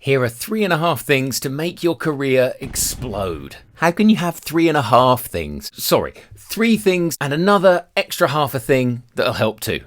Here are 3.5 things to make your career explode. How can you have 3.5 things? Sorry, 3 things and another extra half a thing that'll help too.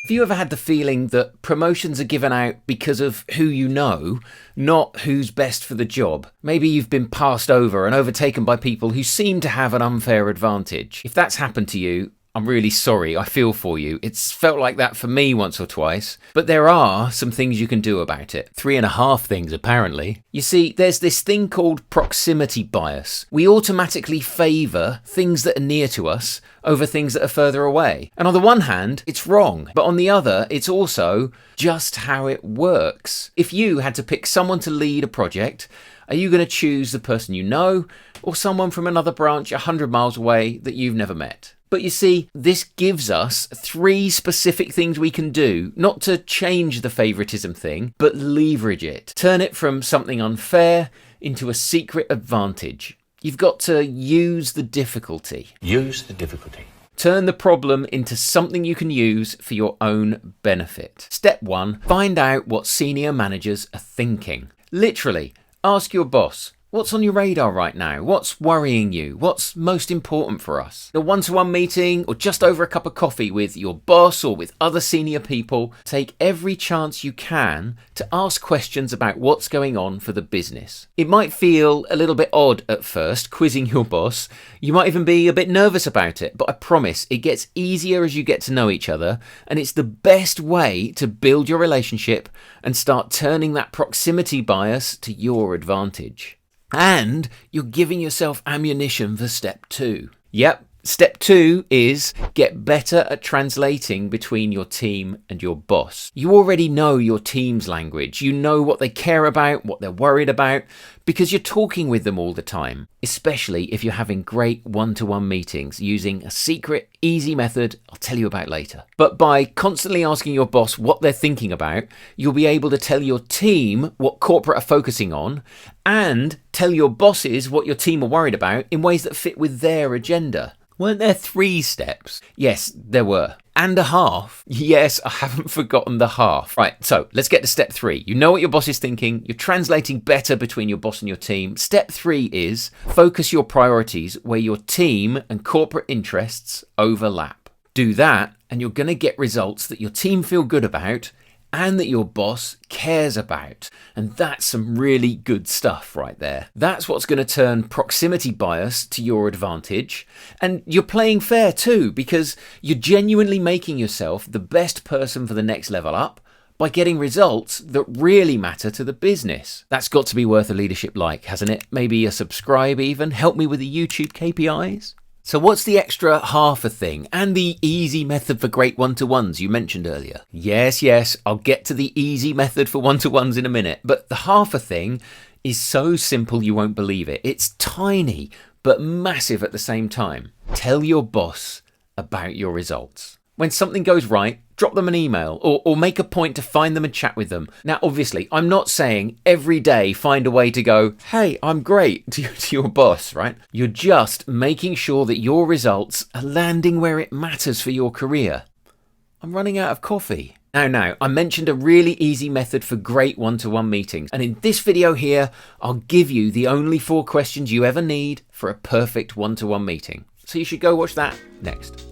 Have you ever had the feeling that promotions are given out because of who you know, not who's best for the job? Maybe you've been passed over and overtaken by people who seem to have an unfair advantage. If that's happened to you, I'm really sorry, I feel for you. It's felt like that for me once or twice. But there are some things you can do about it. 3.5 things, apparently. You see, there's this thing called proximity bias. We automatically favour things that are near to us over things that are further away. And on the one hand, it's wrong. But on the other, it's also just how it works. If you had to pick someone to lead a project, are you going to choose the person you know or someone from another branch 100 miles away that you've never met? But you see, this gives us 3 specific things we can do, not to change the favouritism thing, but leverage it. Turn it from something unfair into a secret advantage. You've got to use the difficulty. Use the difficulty. Turn the problem into something you can use for your own benefit. Step 1, find out what senior managers are thinking. Literally, ask your boss, what's on your radar right now? What's worrying you? What's most important for us? A one-to-one meeting or just over a cup of coffee with your boss or with other senior people. Take every chance you can to ask questions about what's going on for the business. It might feel a little bit odd at first, quizzing your boss. You might even be a bit nervous about it, but I promise it gets easier as you get to know each other, and it's the best way to build your relationship and start turning that proximity bias to your advantage. And you're giving yourself ammunition for step 2. Yep, step 2 is get better at translating between your team and your boss. You already know your team's language. You know what they care about, what they're worried about, because you're talking with them all the time, especially if you're having great one-to-one meetings using a secret, easy method I'll tell you about later. But by constantly asking your boss what they're thinking about, you'll be able to tell your team what corporate are focusing on and tell your bosses what your team are worried about in ways that fit with their agenda. Weren't there 3 steps? Yes, there were. And a half. Yes, I haven't forgotten the half. Right, so let's get to step 3. You know what your boss is thinking. You're translating better between your boss and your team. Step 3 is focus your priorities where your team and corporate interests overlap. Do that and you're going to get results that your team feel good about and that your boss cares about. And that's some really good stuff right there. That's what's going to turn proximity bias to your advantage. And you're playing fair too, because you're genuinely making yourself the best person for the next level up by getting results that really matter to the business. That's got to be worth a leadership like, hasn't it? Maybe a subscribe even. Help me with the YouTube KPIs. So what's the extra half a thing and the easy method for great one-to-ones you mentioned earlier? Yes, I'll get to the easy method for one-to-ones in a minute, but the half a thing is so simple you won't believe it. It's tiny, but massive at the same time. Tell your boss about your results. When something goes right, drop them an email or make a point to find them and chat with them. Now, obviously, I'm not saying every day find a way to go, hey, I'm great to your boss, right? You're just making sure that your results are landing where it matters for your career. I'm running out of coffee. Now, I mentioned a really easy method for great one-to-one meetings. And in this video here, I'll give you the only 4 questions you ever need for a perfect one-to-one meeting. So you should go watch that next.